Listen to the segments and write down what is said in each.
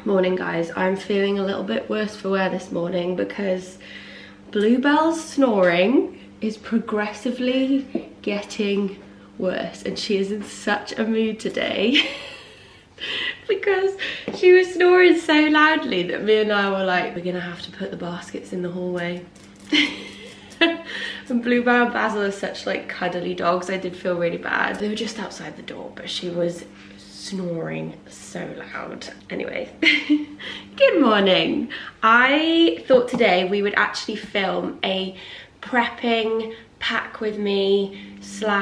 Morning guys, I'm feeling a little bit worse for wear this morning because Bluebell's snoring is progressively getting worse and she is in such a mood today because she was snoring so loudly that me and I were like, we're gonna have to put the baskets in the hallway. And Bluebell and Basil are such like cuddly dogs. I did feel really bad. They were just outside the door, but she was snoring so loud. Anyway, good morning. I thought today we would actually film a prepping pack with me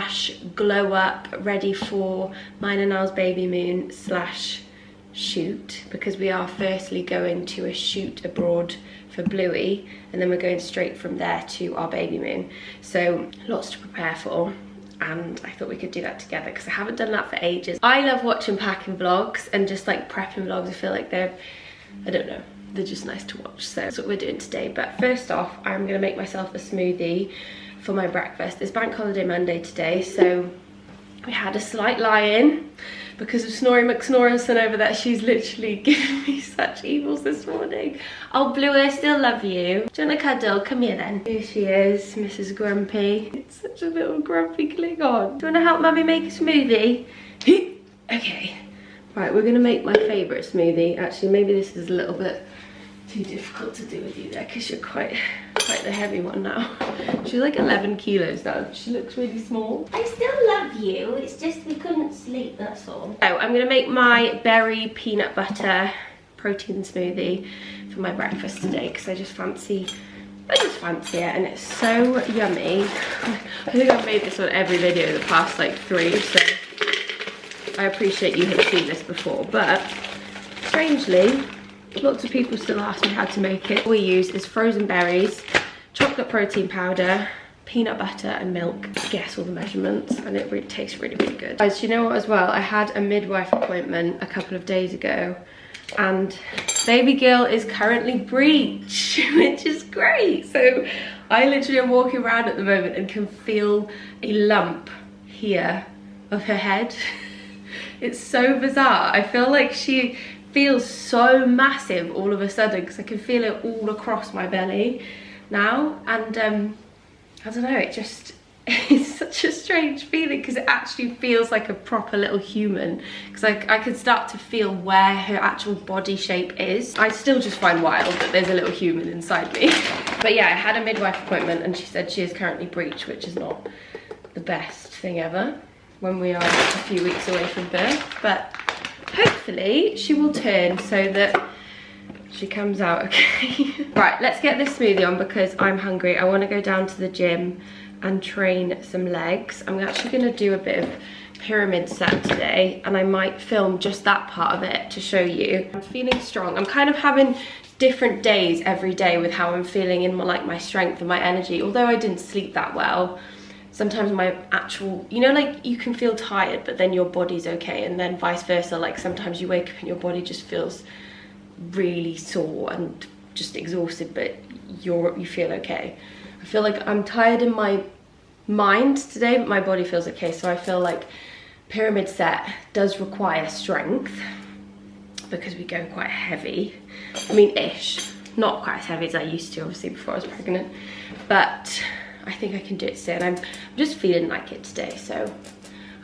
/ glow up ready for mine and Al's baby moon / shoot, because we are firstly going to a shoot abroad for Bluey and then we're going straight from there to our baby moon, so lots to prepare for. And I thought we could do that together because I haven't done that for ages. I love watching packing vlogs and just like prepping vlogs. I feel like they're, I don't know, they're just nice to watch. So that's what we're doing today. But first off, I'm gonna make myself a smoothie for my breakfast. It's Bank Holiday Monday today, so we had a slight lie-in because of Snory McSnorenson over there. She's literally giving me such evils this morning. Oh, Blue, I still love you. Do you want a cuddle? Come here then. Here she is, Mrs. Grumpy. It's such a little grumpy Klingon. Do you want to help Mummy make a smoothie? Okay. Right, we're gonna make my favorite smoothie. Actually, maybe this is a little bit too difficult to do with you there because you're quite the heavy one now. She's like 11 kilos now. She looks really small. I still love you. It's just we couldn't sleep, that's all. So I'm gonna make my berry peanut butter protein smoothie for my breakfast today because I just fancy it and it's so yummy. I think I've made this on every video the past like 3, so I appreciate you have seen this before, but strangely, lots of people still ask me how to make it. All we use is frozen berries, chocolate protein powder, peanut butter and milk. Guess all the measurements, and it really tastes really good. Guys, you know what as well? I had a midwife appointment a couple of days ago and baby girl is currently breech, which is great. So I literally am walking around at the moment and can feel a lump here of her head. It's so bizarre. I feel like she feels so massive all of a sudden because I can feel it all across my belly now, and I don't know, it just it's such a strange feeling because it actually feels like a proper little human, because I can start to feel where her actual body shape is. I still just find wild that there's a little human inside me. But yeah, I had a midwife appointment and she said she is currently breech, which is not the best thing ever when we are a few weeks away from birth, but hopefully she will turn so that she comes out okay. Right, let's get this smoothie on because I'm hungry. I want to go down to the gym and train some legs. I'm actually going to do a bit of pyramid set today and I might film just that part of it to show you. I'm feeling strong. I'm kind of having different days every day with how I'm feeling in my strength and my energy. Although I didn't sleep that well, sometimes my actual, you know, like you can feel tired but then your body's okay, and then vice versa. Like sometimes you wake up and your body just feels really sore and just exhausted, but you feel okay. I feel like I'm tired in my mind today, but my body feels okay. So I feel like pyramid set does require strength because we go quite heavy. I mean, ish, not quite as heavy as I used to, obviously, before I was pregnant, but I think I can do it still. I'm just feeling like it today, so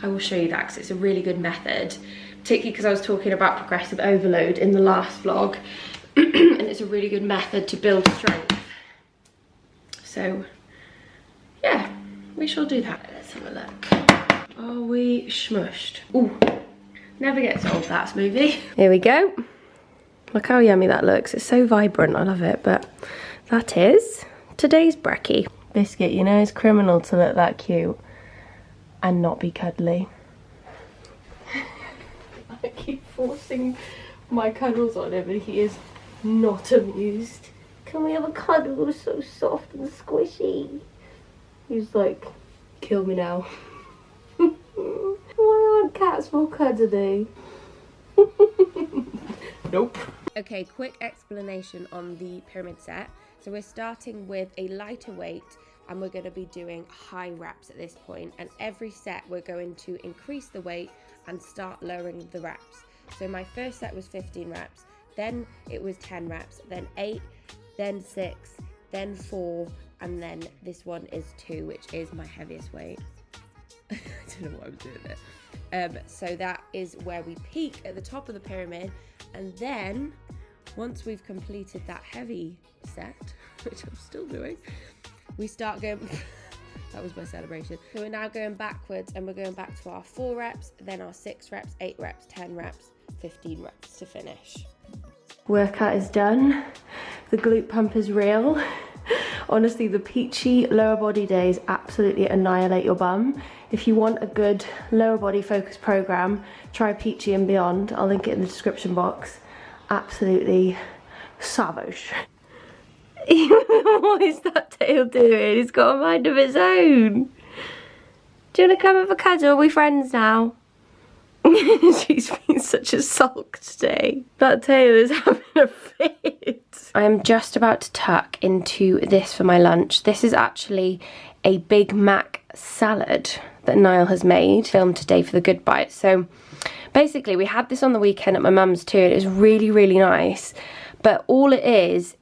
I will show you that because it's a really good method, particularly because I was talking about progressive overload in the last vlog and it's a really good method to build strength. So yeah, we shall do that. Let's have a look. Are we smushed? Ooh, never gets old, that smoothie. Here we go. Look how yummy that looks. It's so vibrant, I love it. But that is today's brekkie. Biscuit, you know, it's criminal to look that cute and not be cuddly. I keep forcing my cuddles on him and he is not amused. Can we have a cuddle? It's so soft and squishy. He's like, kill me now. Why aren't cats more cuddly? Nope. Okay, quick explanation on the pyramid set. So we're starting with a lighter weight and we're going to be doing high reps at this point, and every set we're going to increase the weight and start lowering the reps. So my first set was 15 reps, then it was 10 reps, then 8, then 6, then 4, and then this one is 2, which is my heaviest weight. I don't know what I'm doing there. So that is where we peak at the top of the pyramid, and then once we've completed that heavy set, which I'm still doing, we start going that was my celebration. So we're now going backwards, and we're going back to our 4 reps, then our 6 reps, 8 reps, 10 reps, 15 reps to finish. Workout is done. The glute pump is real. Honestly, the peachy lower body days absolutely annihilate your bum. If you want a good lower body focused program, try Peachy and Beyond. I'll link it in the description box. Absolutely savage. What is that tail doing? It's got a mind of its own. Do you want to come have a cuddle? Are we friends now? She's been such a sulk today. That tail is having a fit. I am just about to tuck into this for my lunch. This is actually a Big Mac salad that Niall has made, filmed today for the Good Bite. So basically we had this on the weekend at my mum's too, and it was really, really nice. But all it is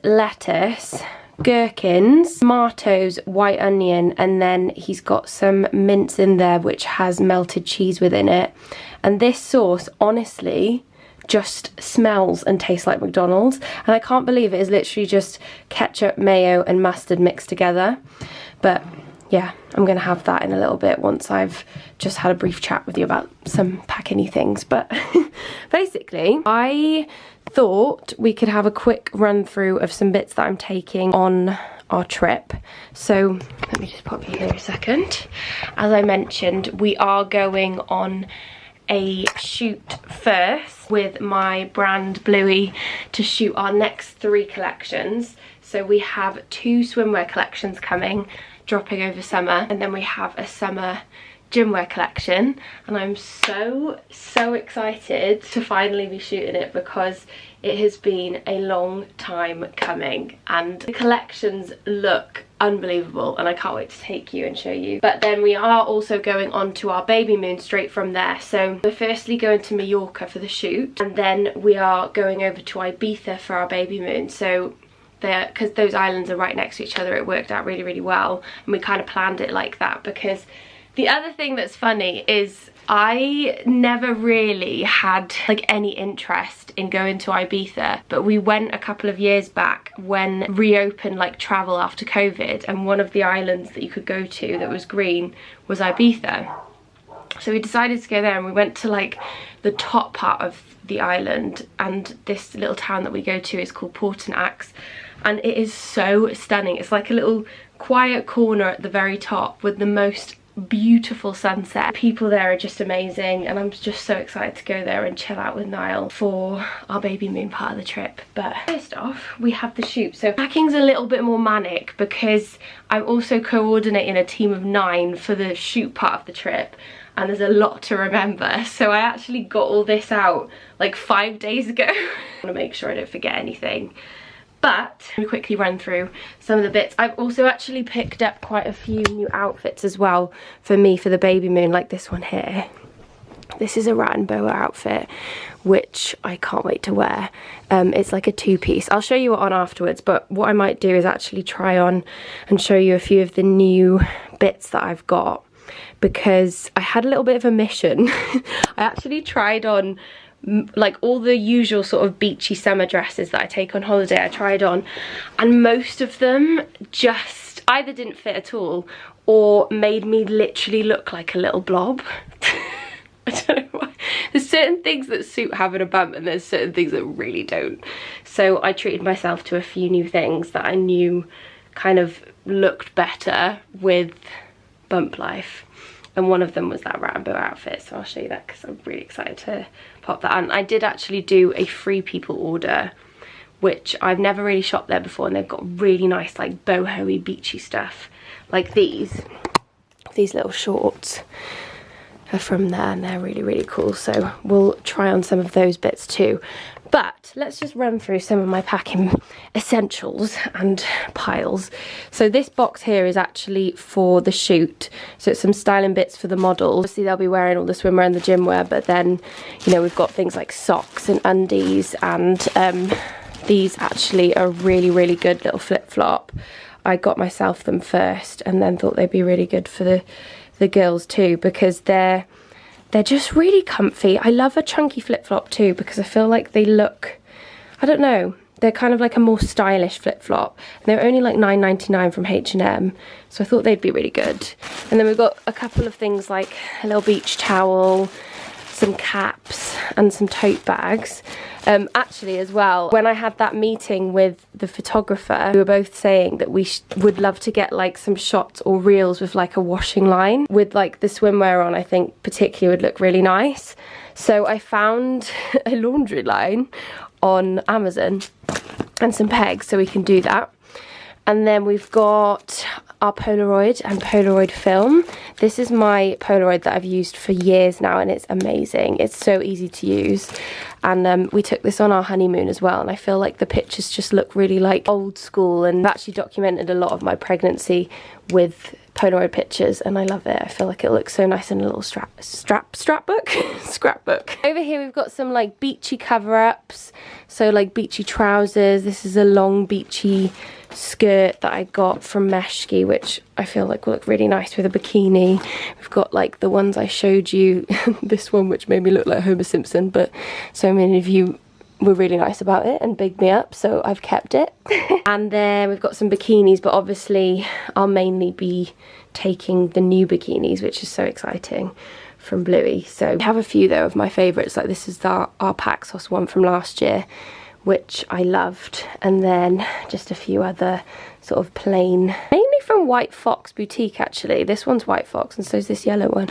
lettuce, gherkins, tomatoes, white onion, and then he's got some mince in there which has melted cheese within it. And this sauce, honestly, just smells and tastes like McDonald's. And I can't believe it is literally just ketchup, mayo, and mustard mixed together. But yeah, I'm gonna have that in a little bit once I've just had a brief chat with you about some pack-any things. But basically, I thought we could have a quick run through of some bits that I'm taking on our trip. So let me just pop you here a second. As I mentioned, we are going on a shoot first with my brand Bluey to shoot our next 3 collections. So we have 2 swimwear collections coming, dropping over summer, and then we have a summer gym wear collection, and I'm so excited to finally be shooting it because it has been a long time coming, and the collections look unbelievable, and I can't wait to take you and show you. But then we are also going on to our baby moon straight from there. So we're firstly going to Mallorca for the shoot, and then we are going over to Ibiza for our baby moon. So because those islands are right next to each other, it worked out really, really well, and we kind of planned it like that. Because the other thing that's funny is I never really had like any interest in going to Ibiza, but we went a couple of years back when reopened like travel after COVID, and one of the islands that you could go to that was green was Ibiza. So we decided to go there, and we went to like the top part of the island, and this little town that we go to is called Portinax, and it is so stunning. It's like a little quiet corner at the very top with the most beautiful sunset. People there are just amazing, and I'm just so excited to go there and chill out with Niall for our baby moon part of the trip. But first off, we have the shoot. So packing's a little bit more manic because I'm also coordinating a team of 9 for the shoot part of the trip, and there's a lot to remember. So I actually got all this out like 5 days ago. I want to make sure I don't forget anything. But let me quickly run through some of the bits. I've also actually picked up quite a few new outfits as well for me for the baby moon, like this one here. This is a rat and boa outfit, which I can't wait to wear. It's like a 2-piece. I'll show you it on afterwards, but what I might do is actually try on and show you a few of the new bits that I've got, because I had a little bit of a mission. I actually tried on like all the usual sort of beachy summer dresses that I take on holiday. I tried on, and most of them just either didn't fit at all or made me literally look like a little blob. I don't know why. There's certain things that suit having a bump, and there's certain things that really don't. So I treated myself to a few new things that I knew kind of looked better with bump life. And one of them was that Rambo outfit, so I'll show you that because I'm really excited to pop that on. I did actually do a Free People order, which I've never really shopped there before, and they've got really nice like boho-y beachy stuff like these little shorts. are from there, and they're really, really cool. So we'll try on some of those bits too. But let's just run through some of my packing essentials and piles. So this box here is actually for the shoot. So it's some styling bits for the models. Obviously they'll be wearing all the swimwear and the gym wear, but then, you know, we've got things like socks and undies, and these actually are really, really good little flip-flop. I got myself them first and then thought they'd be really good for the girls too, because they're just really comfy. I love a chunky flip-flop too, because I feel like they look, I don't know, they're kind of like a more stylish flip-flop. And they're only like $9.99 from H&M, so I thought they'd be really good. And then we've got a couple of things like a little beach towel, some caps and some tote bags. Actually as well, when I had that meeting with the photographer, we were both saying that we would love to get like some shots or reels with like a washing line with like the swimwear on. I think particularly would look really nice. So I found a laundry line on Amazon and some pegs, so we can do that. And then we've got our Polaroid and Polaroid film. This is my Polaroid that I've used for years now, and it's amazing. It's so easy to use. And we took this on our honeymoon as well, and I feel like the pictures just look really like old school, and I've actually documented a lot of my pregnancy with Polaroid pictures, and I love it. I feel like it looks so nice in a little scrapbook. Over here we've got some like beachy cover-ups, so like beachy trousers. This is a long beachy skirt that I got from Meshki, which I feel like will look really nice with a bikini. We've got like the ones I showed you, this one which made me look like Homer Simpson, but so many of you were really nice about it and bigged me up, so I've kept it. And then we've got some bikinis, but obviously I'll mainly be taking the new bikinis, which is so exciting, from Bluey. So we have a few though of my favourites, like this is our Paxos one from last year, which I loved, and then just a few other sort of plain, mainly from White Fox Boutique actually. This one's White Fox, and so is this yellow one.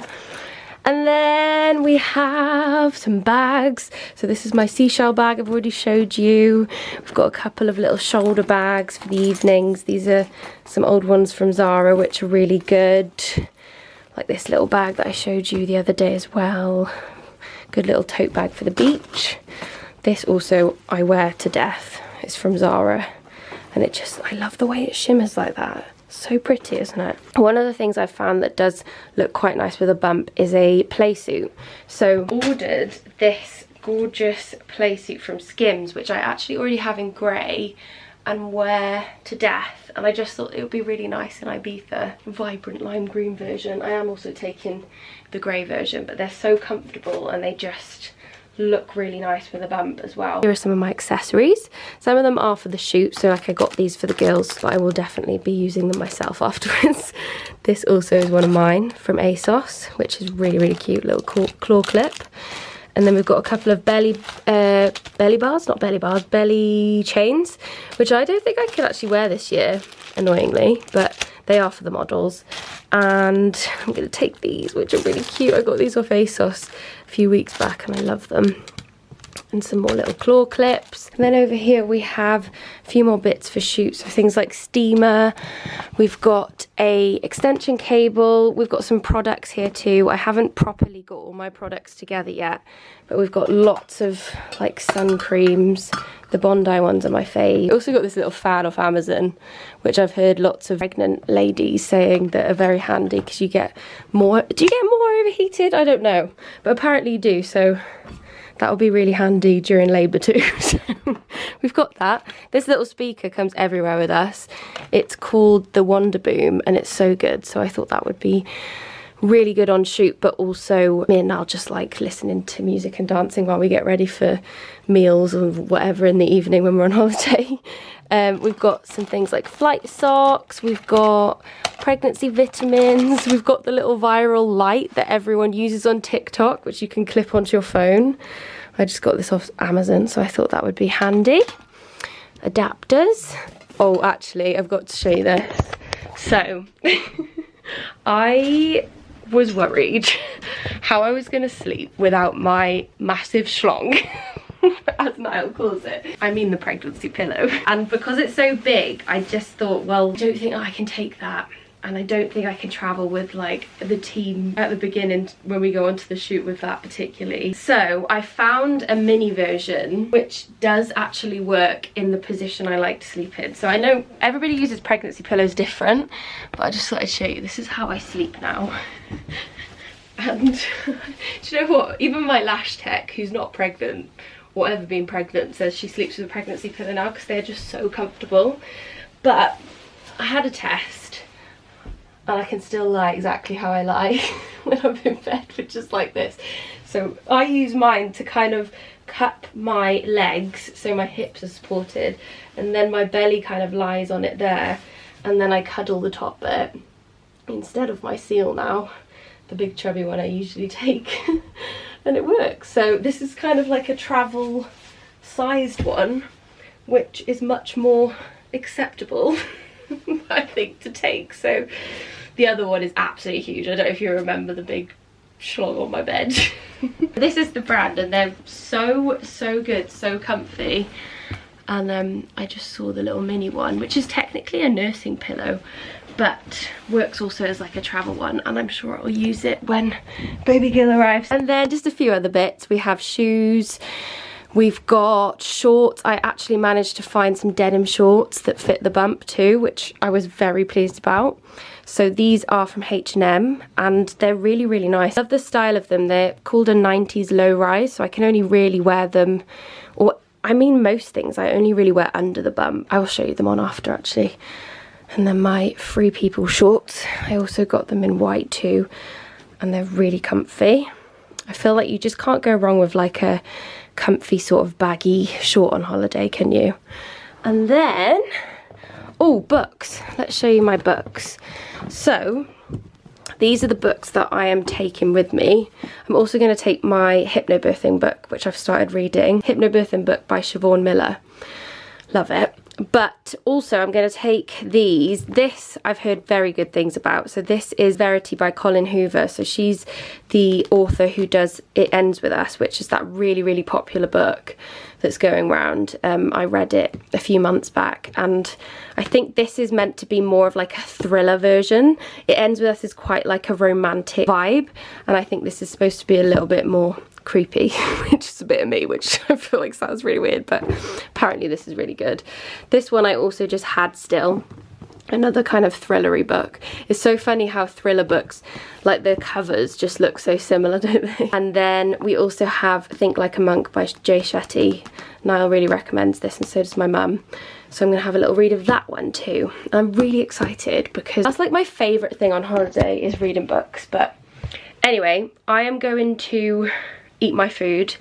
And then we have some bags. So this is my seashell bag I've already showed you. We've got a couple of little shoulder bags for the evenings. These are some old ones from Zara, which are really good. Like this little bag that I showed you the other day as well. Good little tote bag for the beach. This also I wear to death. It's from Zara, and it just, I love the way it shimmers like that. So pretty, isn't it? One of the things I've found that does look quite nice with a bump is a play suit. So ordered this gorgeous play suit from Skims, which I actually already have in grey and wear to death, and I just thought it would be really nice in Ibiza. Vibrant lime green version. I am also taking the grey version, but they're so comfortable and they just look really nice with a bump as well. Here are some of my accessories. Some of them are for the shoot, so like I got these for the girls, but I will definitely be using them myself afterwards. This also is one of mine from ASOS, which is really, really cute, little claw clip. And then we've got a couple of belly chains, which I don't think I could actually wear this year, annoyingly, but they are for the models. And I'm going to take these, which are really cute. I got these off ASOS a few weeks back and I love them. And some more little claw clips. And then over here we have a few more bits for shoots, so things like steamer. We've got a extension cable. We've got some products here too. I haven't properly got all my products together yet, but we've got lots of like sun creams. The Bondi ones are my fave. I also got this little fan off Amazon, which I've heard lots of pregnant ladies saying that are very handy because you get more. Do you get more overheated? I don't know, but apparently you do. So that will be really handy during labour too. So we've got that. This little speaker comes everywhere with us. It's called the Wonder Boom, and it's so good. So I thought that would be really good on shoot, but also me and I'll just like listening to music and dancing while we get ready for meals or whatever in the evening when we're on holiday. We've got some things like flight socks, we've got pregnancy vitamins, we've got the little viral light that everyone uses on TikTok, which you can clip onto your phone. I just got this off Amazon, so I thought that would be handy. Adapters. Oh, actually, I've got to show you this. So, I was worried how I was going to sleep without my massive schlong. As Niall calls it. I mean the pregnancy pillow. And because it's so big, I just thought, well, I don't think I can take that and I don't think I can travel with like the team at the beginning when we go onto the shoot with that particularly. So I found a mini version which does actually work in the position I like to sleep in. So I know everybody uses pregnancy pillows different, but I just thought I'd show you. This is how I sleep now. And do you know what? Even my lash tech, who's not pregnant or ever been pregnant, says she sleeps with a pregnancy pillow now because they're just so comfortable. But I had a test and I can still lie exactly how I lie when I'm in bed, which is like this. So I use mine to kind of cup my legs so my hips are supported, and then my belly kind of lies on it there, and then I cuddle the top bit instead of my seal now, the big chubby one I usually take. And it works. So this is kind of like a travel sized one, which is much more acceptable I think to take. So the other one is absolutely huge. I don't know if you remember the big schlong on my bed. This is the brand, and they're so good, so comfy. And I just saw the little mini one, which is technically a nursing pillow, but works also as like a travel one, and I'm sure I'll use it when baby girl arrives. And then just a few other bits. We have shoes, we've got shorts. I actually managed to find some denim shorts that fit the bump too, which I was very pleased about. So these are from H&M, and they're really nice. I love the style of them. They're called a 90s low rise, so I can only really wear them, or I mean most things I only really wear under the bump. I will show you them on after actually. And then my Free People shorts, I also got them in white too, and they're really comfy. I feel like you just can't go wrong with like a comfy sort of baggy short on holiday, can you? And then, oh, books. Let's show you my books. So these are the books that I am taking with me. I'm also going to take my hypnobirthing book, which I've started reading. Hypnobirthing book by Siobhan Miller. Love it. But also I'm going to take these. This I've heard very good things about. So this is Verity by Colin Hoover. So she's the author who does It Ends With Us, which is that really popular book that's going around. I read it a few months back, and I think this is meant to be more of like a thriller version. It Ends With Us is quite like a romantic vibe, and I think this is supposed to be a little bit more creepy, which is a bit of me, which I feel like sounds really weird, but apparently this is really good. This one I also just had still, another kind of thrillery book. It's so funny how thriller books, like the covers just look so similar, don't they? And then we also have Think Like a Monk by Jay Shetty. Niall really recommends this, and so does my mum. So I'm gonna have a little read of that one too. I'm really excited because that's like my favourite thing on holiday is reading books. But anyway, I am going to eat my food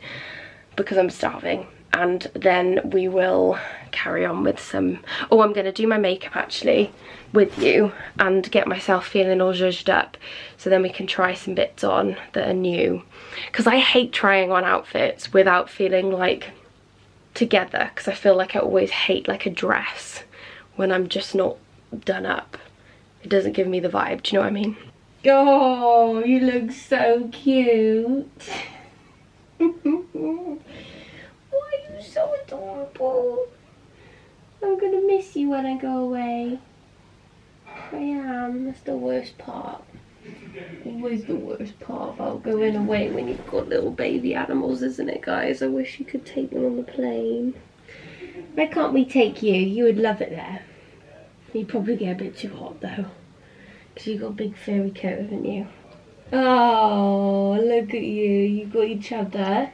because I'm starving, and then we will carry on with some, oh, I'm gonna do my makeup actually with you and get myself feeling all zhuzhed up, so then we can try some bits on that are new, because I hate trying on outfits without feeling like together, because I feel like I always hate like a dress when I'm just not done up. It doesn't give me the vibe, do you know what I mean? Oh, you look so cute. Why are you so adorable? I'm gonna miss you when I go away. I am. That's the worst part. Always the worst part about going away when you've got little baby animals, isn't it, guys? I wish you could take them on the plane. Why can't we take you? You would love it there. You'd probably get a bit too hot though, because you've got a big furry coat, haven't you? Oh, look at you. You've got each other.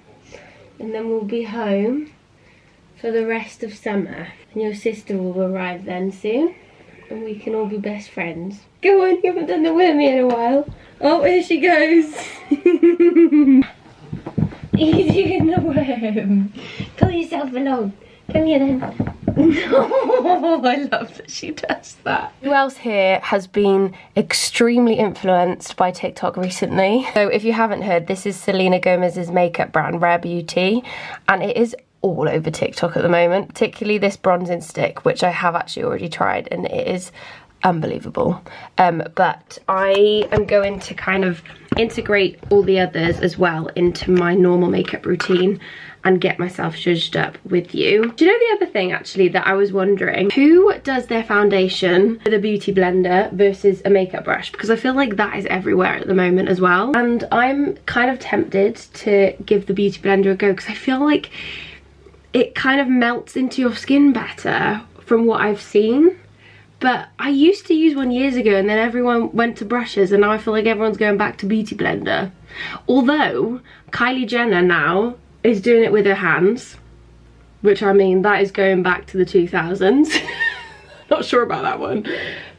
And then we'll be home for the rest of summer. And your sister will arrive then soon, and we can all be best friends. Go on, you haven't done the wormy in a while. Oh, here she goes. Easy in the worm. Pull yourself along. Come here then. Oh, I love that she does that. Who else here has been extremely influenced by TikTok recently? So if you haven't heard, this is Selena Gomez's makeup brand, Rare Beauty, and it is all over TikTok at the moment, particularly this bronzing stick, which I have actually already tried, and it is unbelievable. But I am going to kind of integrate all the others as well into my normal makeup routine and get myself zhuzhed up with you. Do you know the other thing actually that I was wondering? Who does their foundation with a beauty blender versus a makeup brush? Because I feel like that is everywhere at the moment as well. And I'm kind of tempted to give the beauty blender a go because I feel like it kind of melts into your skin better from what I've seen. But I used to use one years ago and then everyone went to brushes and now I feel like everyone's going back to beauty blender. Although Kylie Jenner now is doing it with her hands, which I mean, that is going back to the 2000s. Not sure about that one.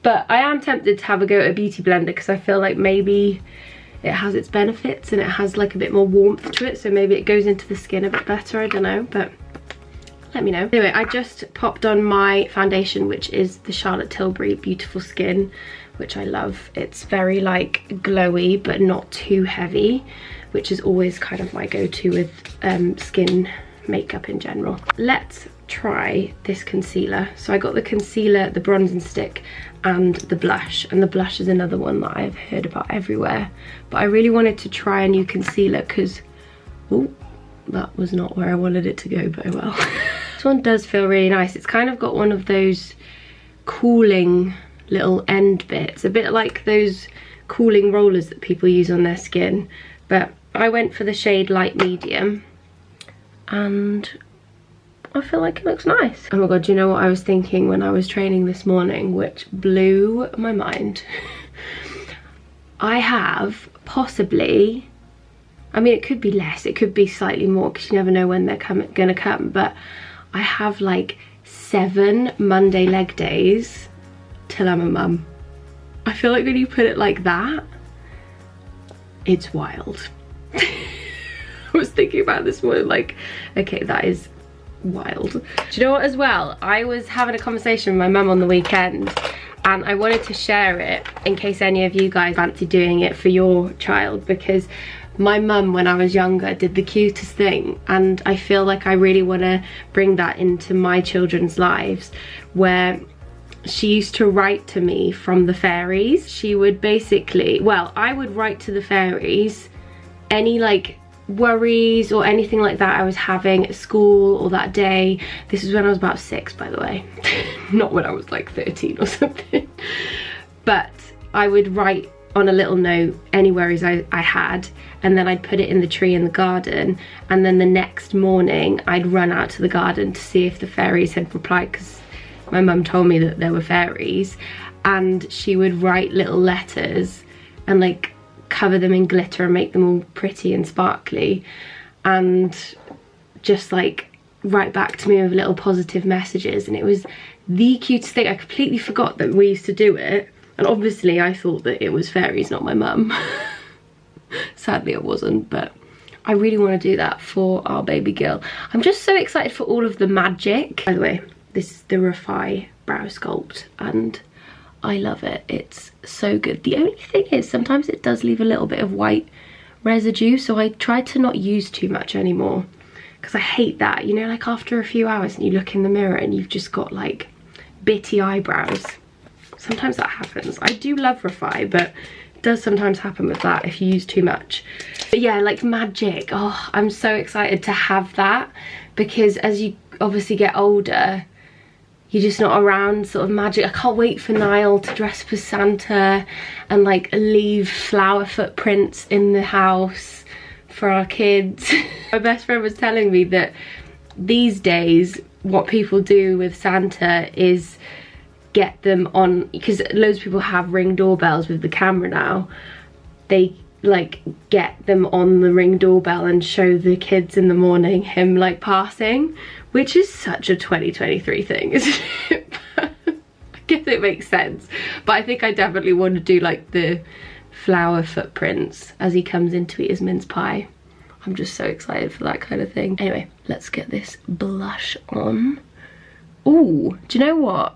But I am tempted to have a go at a beauty blender because I feel like maybe it has its benefits and it has like a bit more warmth to it, so maybe it goes into the skin a bit better, I don't know, but let me know. Anyway, I just popped on my foundation, which is the Charlotte Tilbury Beautiful Skin, which I love. It's very like glowy but not too heavy, which is always kind of my go-to with skin makeup in general. Let's try this concealer. So I got the concealer, the bronzing stick, and the blush. And the blush is another one that I've heard about everywhere. But I really wanted to try a new concealer because, oh, that was not where I wanted it to go, but oh well. This one does feel really nice. It's kind of got one of those cooling little end bits, a bit like those cooling rollers that people use on their skin. But I went for the shade light medium and I feel like it looks nice. Oh my god, do you know what I was thinking when I was training this morning, which blew my mind? I have possibly, I mean, it could be less, it could be slightly more because you never know when they're gonna come, but I have like 7 Monday leg days till I'm a mum. I feel like when you put it like that, it's wild. I was thinking about this morning, like, okay, that is wild. Do you know what as well? I was having a conversation with my mum on the weekend and I wanted to share it in case any of you guys fancy doing it for your child, because my mum when I was younger did the cutest thing and I feel like I really want to bring that into my children's lives, where she used to write to me from the fairies. She would basically, well, I would write to the fairies any like worries or anything like that I was having at school or that day. This is when I was about 6, by the way. Not when I was like 13 or something. But I would write on a little note any worries I had, and then I'd put it in the tree in the garden, and then the next morning I'd run out to the garden to see if the fairies had replied, because my mum told me that there were fairies, and she would write little letters and like cover them in glitter and make them all pretty and sparkly and just like write back to me with little positive messages, and it was the cutest thing. I completely forgot that we used to do it, and obviously I thought that it was fairies, not my mum. Sadly it wasn't, but I really want to do that for our baby girl. I'm just so excited for all of the magic. By the way, this is the Refi brow sculpt and I love it. It's so good. The only thing is sometimes it does leave a little bit of white residue, so I try to not use too much anymore because I hate that, you know, like after a few hours and you look in the mirror and you've just got like bitty eyebrows. Sometimes that happens. I do love Refi, but it does sometimes happen with that if you use too much. But yeah, like magic. Oh, I'm so excited to have that because as you obviously get older, you're just not around sort of magic. I can't wait for Niall to dress up as Santa and like leave flower footprints in the house for our kids. My best friend was telling me that these days what people do with Santa is get them on, because loads of people have Ring doorbells with the camera now, they like get them on the Ring doorbell and show the kids in the morning him like passing, which is such a 2023 thing, isn't it? I guess it makes sense, but I think I definitely want to do like the flower footprints as he comes in to eat his mince pie. I'm just so excited for that kind of thing. Anyway, let's get this blush on. Ooh, do you know what?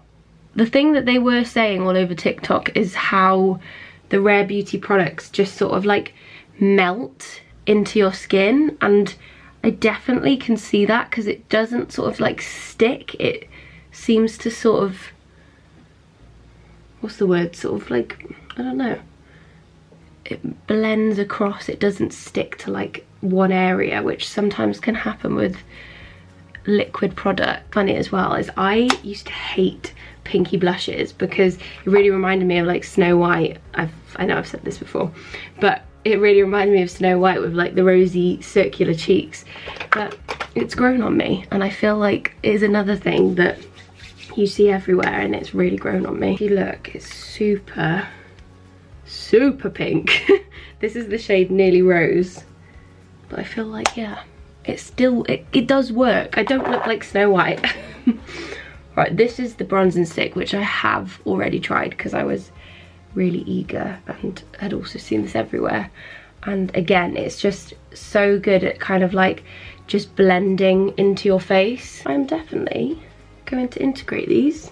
The thing that they were saying all over TikTok is how the Rare Beauty products just sort of like melt into your skin, and I definitely can see that because it doesn't sort of like stick. It seems to sort of what's the word, sort of like, I don't know, it blends across, it doesn't stick to like one area, which sometimes can happen with liquid product. Funny as well is I used to hate pinky blushes because it really reminded me of like Snow White. I know I've said this before, but it really reminded me of Snow White with like the rosy circular cheeks, but it's grown on me, and I feel like it is another thing that you see everywhere, and it's really grown on me. If you look, it's super pink. This is the shade Nearly Rose, but I feel like, yeah, it's still, it does work. I don't look like Snow White. Right, this is the Bronze and Stick, which I have already tried because I was really eager and had also seen this everywhere. And again, it's just so good at kind of like just blending into your face. I'm definitely going to integrate these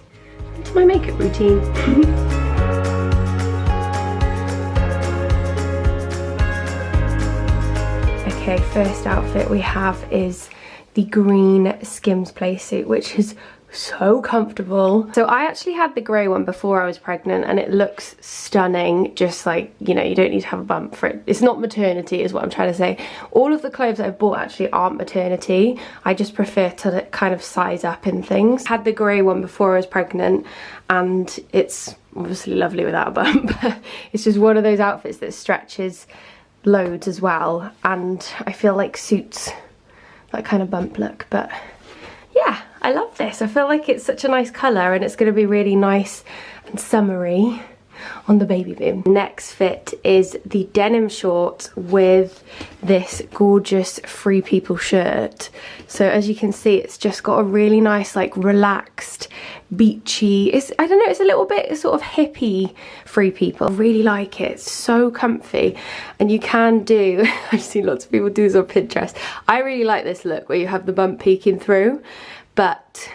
into my makeup routine. Okay, first outfit we have is the green Skims play suit, which is so comfortable. So I actually had the grey one before I was pregnant, and it looks stunning. Just like, you know, you don't need to have a bump for it. It's not maternity is what I'm trying to say. All of the clothes I've bought actually aren't maternity. I just prefer to kind of size up in things. I had the grey one before I was pregnant, and it's obviously lovely without a bump. It's just one of those outfits that stretches loads as well, and I feel like suits that kind of bump look. But yeah, I love this. I feel like it's such a nice colour, and it's going to be really nice and summery on the BABYMOON. Next fit is the denim short with this gorgeous Free People shirt. So as you can see, it's just got a really nice, like, relaxed, beachy, I don't know, it's a little bit sort of hippie Free People. I really like it. It's so comfy, and you can do, I've seen lots of people do this on Pinterest. I really like this look where you have the bump peeking through, but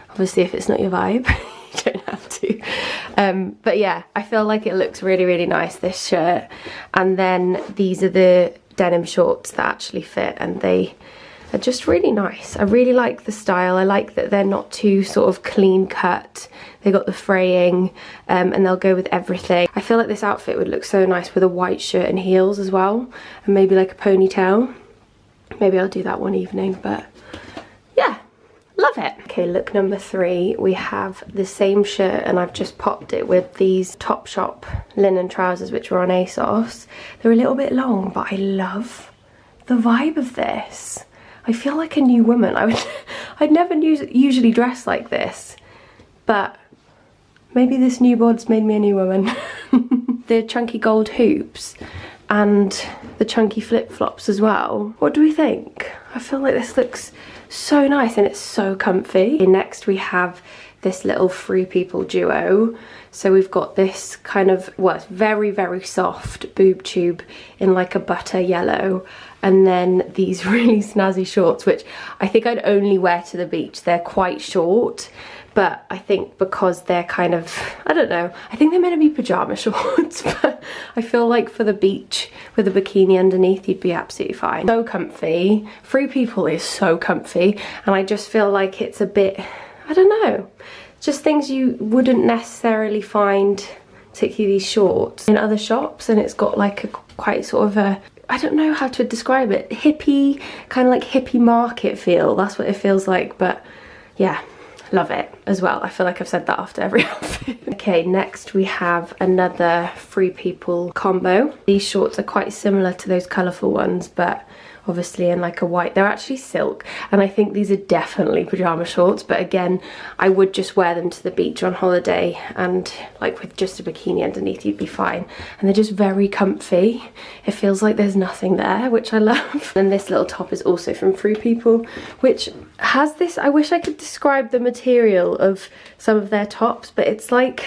obviously if it's not your vibe, you don't have to. But yeah, I feel like it looks really, really nice, this shirt. And then these are the denim shorts that actually fit, and they are just really nice. I really like the style. I like that they're not too sort of clean cut. They got the fraying, and they'll go with everything. I feel like this outfit would look so nice with a white shirt and heels as well, and maybe like a ponytail. Maybe I'll do that one evening, but yeah, love it. Okay, look number 3, we have the same shirt, and I've just popped it with these Topshop linen trousers, which were on ASOS. They're a little bit long, but I love the vibe of this. I feel like a new woman. I'd never usually dress like this, but maybe this new bod's made me a new woman. The chunky gold hoops and the chunky flip-flops as well. What do we think? I feel like this looks so nice, and it's so comfy. Okay, next we have this little Free People duo. So we've got this kind of, well, it's very, very soft boob tube in like a butter yellow, and then these really snazzy shorts, which I think I'd only wear to the beach. They're quite short, but I think because they're kind of, I don't know, I think they're meant to be pyjama shorts, but I feel like for the beach with a bikini underneath, you'd be absolutely fine. So comfy. Free People is so comfy, and I just feel like it's a bit, I don't know, just things you wouldn't necessarily find, particularly these shorts, in other shops. And it's got like a quite sort of a, I don't know how to describe it, hippie, kind of like hippie market feel. That's what it feels like. But yeah, love it as well. I feel like I've said that after every outfit. Okay, next we have another Free People combo. These shorts are quite similar to those colourful ones, but obviously in like a white. They're actually silk, and I think these are definitely pyjama shorts, but again, I would just wear them to the beach on holiday, and like with just a bikini underneath, you'd be fine. And they're just very comfy. It feels like there's nothing there, which I love. And this little top is also from Free People, which has this, I wish I could describe the material of some of their tops, but it's like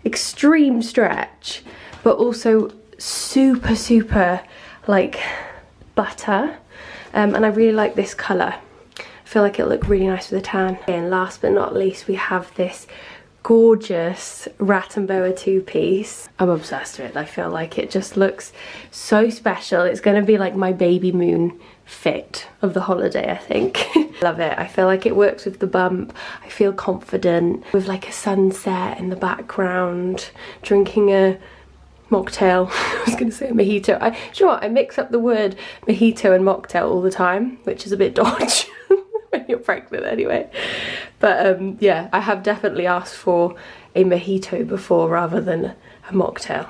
extreme stretch, but also super, super like butter, and I really like this colour. I feel like it'll look really nice with a tan. And last but not least, we have this gorgeous rat and boa two-piece. I'm obsessed with it. I feel like it just looks so special. It's going to be like my BABYMOON fit of the holiday, I think. Love it. I feel like it works with the bump. I feel confident with like a sunset in the background, drinking a mocktail. I was going to say a mojito. Do you know what? I mix up the word mojito and mocktail all the time, which is a bit dodgy when you're pregnant anyway. But yeah, I have definitely asked for a mojito before rather than a mocktail.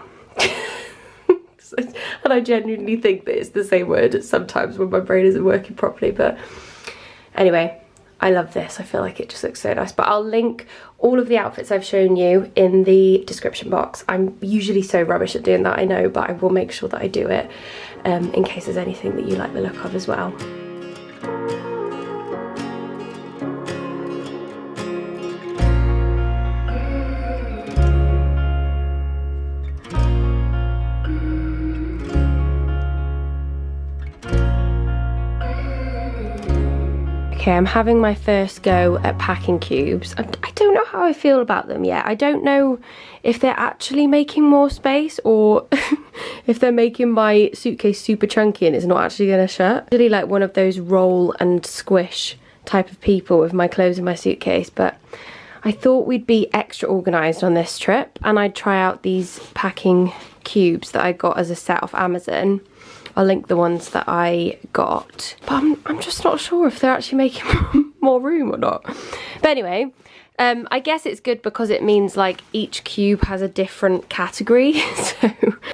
And I genuinely think that it's the same word sometimes when my brain isn't working properly. But anyway, I love this. I feel like it just looks so nice. But I'll link all of the outfits I've shown you in the description box. I'm usually so rubbish at doing that, I know, but I will make sure that I do it in case there's anything that you like the look of as well. Okay, I'm having my first go at packing cubes. I don't know how I feel about them yet. I don't know if they're actually making more space or if they're making my suitcase super chunky and it's not actually gonna shut. I'm really like one of those roll and squish type of people with my clothes in my suitcase, but I thought we'd be extra organised on this trip and I'd try out these packing cubes that I got as a set off Amazon. I'll link the ones that I got, but I'm just not sure if they're actually making more room or not. But anyway, I guess it's good because it means like each cube has a different category.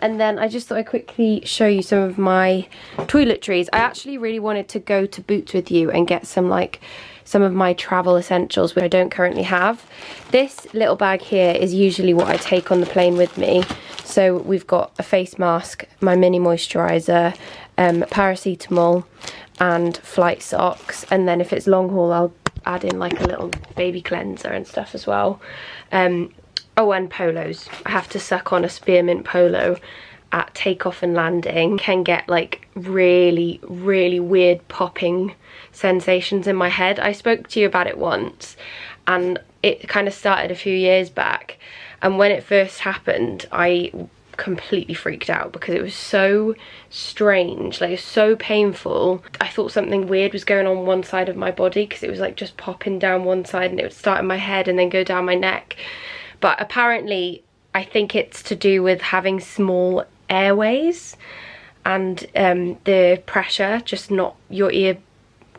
And then I just thought I'd quickly show you some of my toiletries. I actually really wanted to go to Boots with you and get some of my travel essentials, which I don't currently have. This little bag here is usually what I take on the plane with me. So we've got a face mask, my mini moisturiser, paracetamol and flight socks. And then if it's long haul, I'll add in like a little baby cleanser and stuff as well. Oh, and polos. I have to suck on a spearmint polo at takeoff and landing. Can get like really, really weird popping sensations in my head. I spoke to you about it once and it kind of started a few years back. And when it first happened, I completely freaked out because it was so strange, like it was so painful. I thought something weird was going on one side of my body because it was like just popping down one side and it would start in my head and then go down my neck. But apparently, I think it's to do with having small airways and the pressure, just not your ear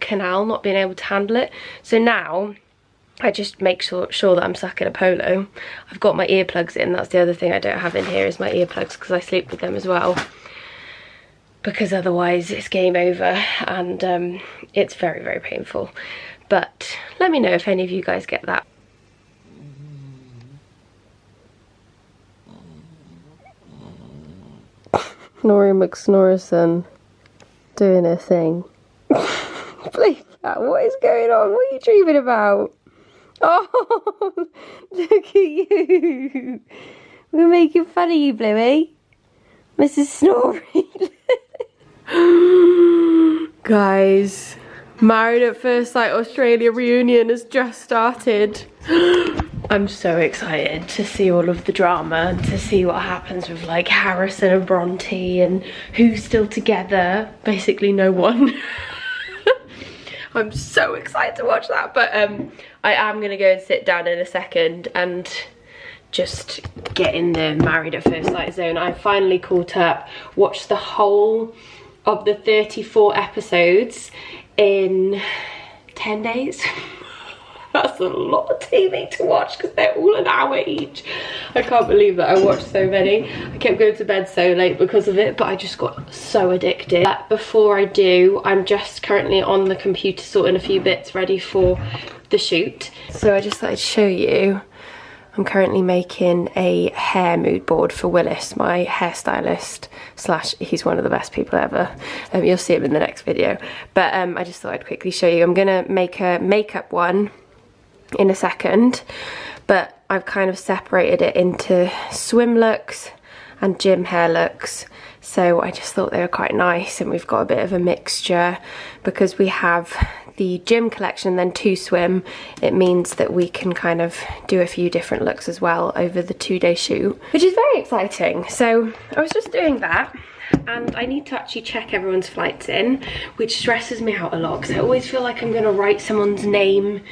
canal not being able to handle it. So now I just make sure that I'm sucking a polo. I've got my earplugs in. That's the other thing I don't have in here is my earplugs because I sleep with them as well. Because otherwise it's game over and it's very, very painful. But let me know if any of you guys get that. Snorri McSnorrison doing her thing. Believe that. What is going on? What are you dreaming about? Oh, look at you. We're making fun of you, Bluey. Mrs. Snorri. Guys, Married at First Sight Australia reunion has just started. I'm so excited to see all of the drama and to see what happens with like Harrison and Bronte and who's still together. Basically no one. I'm so excited to watch that, but I am gonna go and sit down in a second and just get in the Married at First Sight zone. I finally caught up, watched the whole of the 34 episodes in 10 days. That's a lot of TV to watch because they're all an hour each. I can't believe that I watched so many. I kept going to bed so late because of it, but I just got so addicted. But before I do, I'm just currently on the computer sorting a few bits ready for the shoot. So I just thought I'd show you. I'm currently making a hair mood board for Willis, my hairstylist / he's one of the best people ever. You'll see him in the next video. But I just thought I'd quickly show you. I'm gonna make a makeup one in a second, but I've kind of separated it into swim looks and gym hair looks. So I just thought they were quite nice, and we've got a bit of a mixture because we have the gym collection then 2 swim. It means that we can kind of do a few different looks as well over the 2-day shoot, which is very exciting. So I was just doing that and I need to actually check everyone's flights in, which stresses me out a lot because I always feel like I'm gonna write someone's name.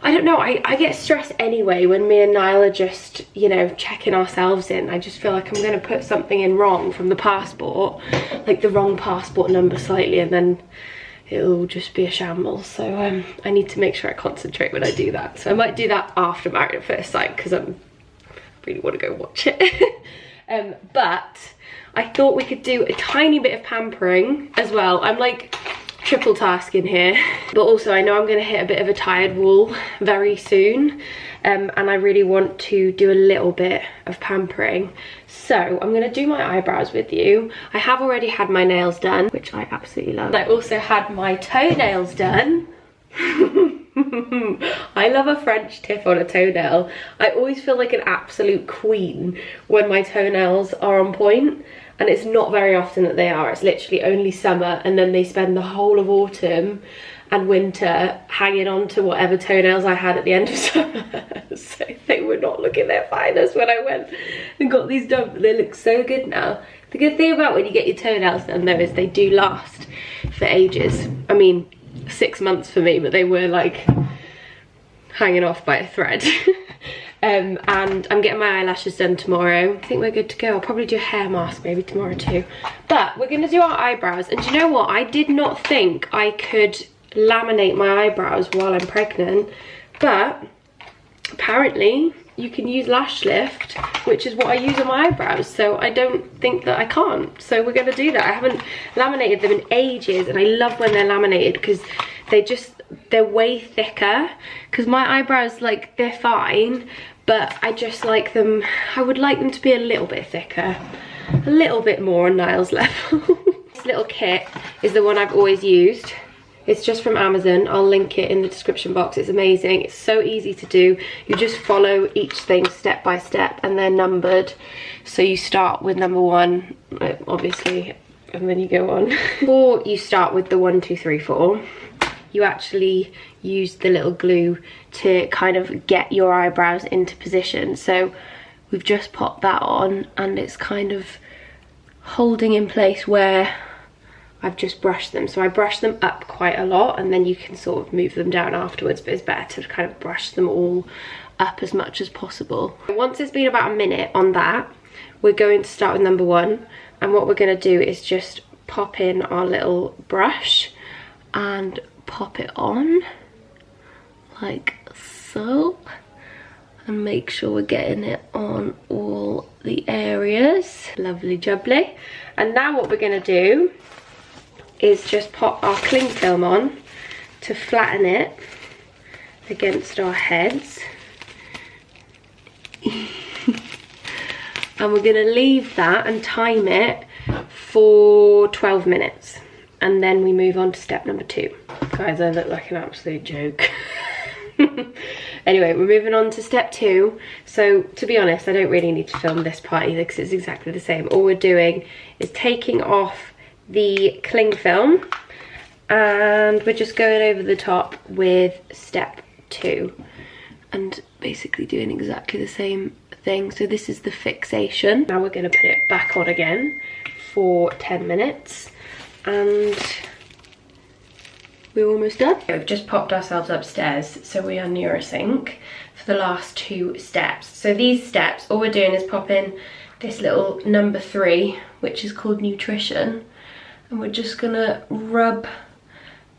I don't know, I get stressed anyway when me and Niall are just, you know, checking ourselves in. I just feel like I'm gonna put something in wrong from the passport, like the wrong passport number slightly, and then it'll just be a shambles. So I need to make sure I concentrate when I do that. So I might do that after Married at First Sight because I really want to go watch it. But I thought we could do a tiny bit of pampering as well. I'm like triple tasking here, but also I know I'm going to hit a bit of a tired wall very soon, and I really want to do a little bit of pampering. So I'm going to do my eyebrows with you. I have already had my nails done, which I absolutely love. I also had my toenails done. I love a French tip on a toenail. I always feel like an absolute queen when my toenails are on point, and it's not very often that they are. It's literally only summer, and then they spend the whole of autumn and winter hanging on to whatever toenails I had at the end of summer. So they were not looking their finest when I went and got these done, but they look so good now. The good thing about when you get your toenails done though is they do last for ages. I mean, 6 months for me, but they were like hanging off by a thread. And I'm getting my eyelashes done tomorrow. I think we're good to go. I'll probably do a hair mask maybe tomorrow too. But we're gonna do our eyebrows, and do you know what? I did not think I could laminate my eyebrows while I'm pregnant, but apparently you can use lash lift, which is what I use on my eyebrows, so I don't think that I can't. So we're gonna do that. I haven't laminated them in ages, and I love when they're laminated because they're way thicker, because my eyebrows, like, they're fine, but I just like them, I would like them to be a little bit thicker, a little bit more on Niall's level. This little kit is the one I've always used. It's just from Amazon. I'll link it in the description box. It's amazing. It's so easy to do. You just follow each thing step by step, and they're numbered. So you start with number 1, obviously, and then you go on. Or you start with the 1, 2, 3, 4. You actually use the little glue to kind of get your eyebrows into position. So we've just popped that on, and it's kind of holding in place where I've just brushed them. So I brush them up quite a lot, and then you can sort of move them down afterwards, but it's better to kind of brush them all up as much as possible. Once it's been about a minute on that, we're going to start with number 1, and what we're going to do is just pop in our little brush and pop it on like so, and make sure we're getting it on all the areas. Lovely jubbly. And now what we're going to do is just pop our cling film on to flatten it against our heads. And we're going to leave that and time it for 12 minutes. And then we move on to step number 2. Guys, I look like an absolute joke. Anyway, we're moving on to step 2. So to be honest, I don't really need to film this part either because it's exactly the same. All we're doing is taking off the cling film, and we're just going over the top with step 2 and basically doing exactly the same thing. So this is the fixation. Now we're going to put it back on again for 10 minutes, and we're almost done. We've just popped ourselves upstairs, so we are near a sink for the last 2 steps. So these steps, all we're doing is popping this little number 3, which is called nutrition, and we're just gonna rub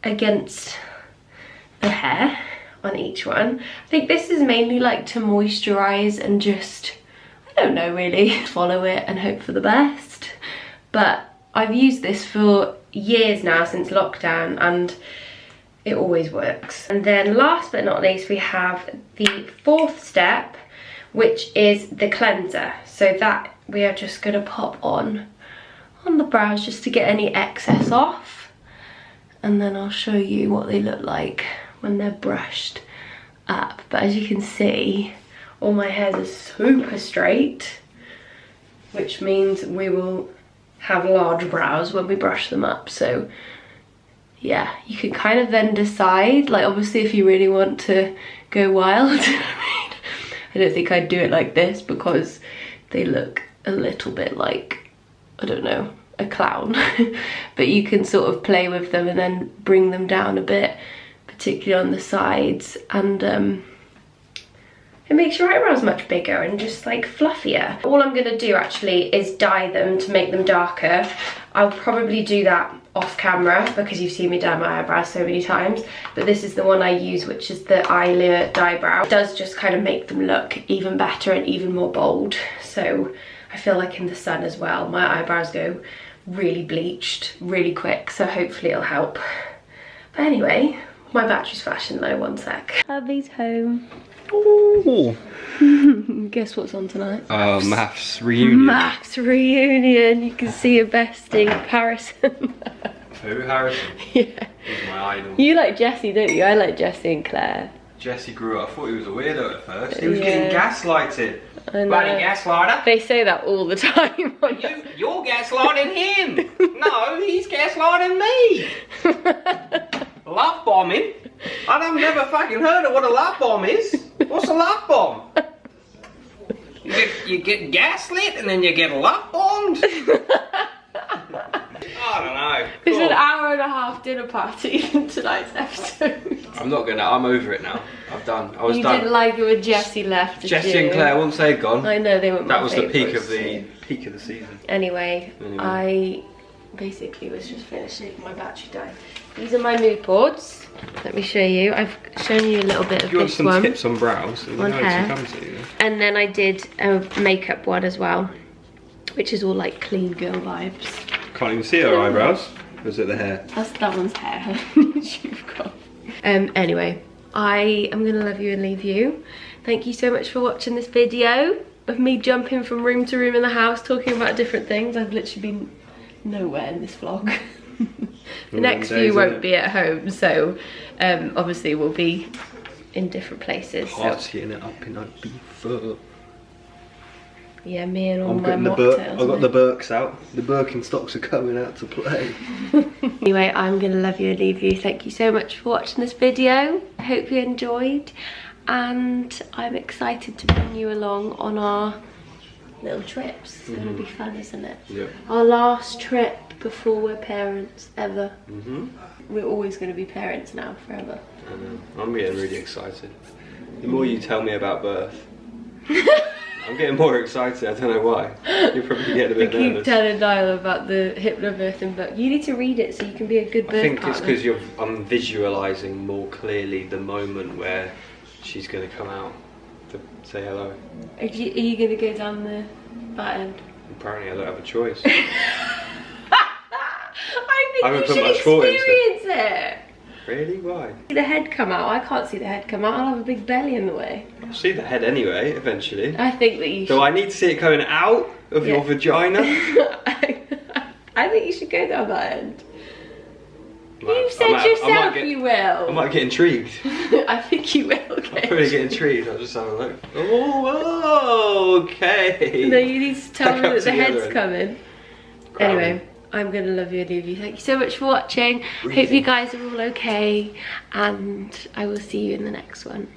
against the hair on each one. I think this is mainly like to moisturize and just, I don't know really, follow it and hope for the best. But I've used this for years now, since lockdown, and it always works. And then last but not least, we have the 4th step, which is the cleanser. So that we are just gonna pop on the brows just to get any excess off, and then I'll show you what they look like when they're brushed up. But as you can see, all my hairs are super straight, which means we will have large brows when we brush them up. So yeah, you can kind of then decide, like obviously if you really want to go wild, I don't think I'd do it like this because they look a little bit like, I don't know, a clown. But you can sort of play with them and then bring them down a bit, particularly on the sides, and it makes your eyebrows much bigger and just like fluffier. All I'm gonna do actually is dye them to make them darker. I'll probably do that off camera because you've seen me dye my eyebrows so many times, but this is the one I use, which is the Eyebrow dye brow. It does just kind of make them look even better and even more bold. So I feel like in the sun as well, my eyebrows go really bleached really quick, so hopefully it'll help. But anyway, my battery's flashing low, 1 sec. Abby's home. Ooh. Guess what's on tonight? Maths reunion. Maths reunion. You can see a besting, Harrison. Who? Harrison? Yeah. He's my idol. You like Jessie, don't you? I like Jessie and Claire. Jesse grew up. I thought he was a weirdo at first. He was getting gaslighted. Bloody gaslighter. They say that all the time. You're gaslighting him. No, he's gaslighting me. Love bombing? I've never fucking heard of what a love bomb is. What's a love bomb? You get gaslit and then you get love bombed? I don't know. It's an hour and a half dinner party in tonight's episode. I'm over it now. I was done. You didn't like it when Jessie left, did Jessie you? and Claire, once they'd gone. I know, they weren't my That was the favourites. peak of the season. Anyway, I basically was just finishing my battery dye. These are my mood boards. Let me show you. I've shown you a little bit of You want this some one. tips on brows? On hair. And then I did a makeup one as well, which is all like clean girl vibes. Can't even see her eyebrows. Or is it the hair? That one's hair you've got. Anyway, I am gonna love you and leave you. Thank you so much for watching this video of me jumping from room to room in the house talking about different things. I've literally been nowhere in this vlog. The next few won't be at home, so obviously we'll be in different places. Partying it up in Ibiza. Yeah, me and all my I've got the Birks out. The Birkenstocks are coming out to play. Anyway, I'm gonna love you and leave you. Thank you so much for watching this video. I hope you enjoyed, and I'm excited to bring you along on our little trips. It's gonna be fun, isn't it? Yep. Our last trip before we're parents ever. We're always going to be parents now forever. I know. I'm getting really excited. The more you tell me about birth, I'm getting more excited. I don't know why. You're probably getting a bit nervous. I keep telling Niall about the hypnobirthing book. You need to read it so you can be a good birth I think partner. it's because I'm visualising more clearly the moment where she's going to come out to say hello. Are you going to go down the fat end? Apparently I don't have a choice. I think you should experience it. Really? Why? See the head come out. I can't see the head come out. I'll have a big belly in the way. I'll see the head anyway, eventually. I think that you should. Do I need to see it coming out of your vagina? I think you should go down that end. You said you will. I might get intrigued. I think you will, okay. I'll probably get intrigued. I'll just have a look. Oh, okay. No, you need to tell me that the head's end. coming. Anyway, I'm going to love you and leave you. Thank you so much for watching. Hope you guys are all okay. And I will see you in the next one.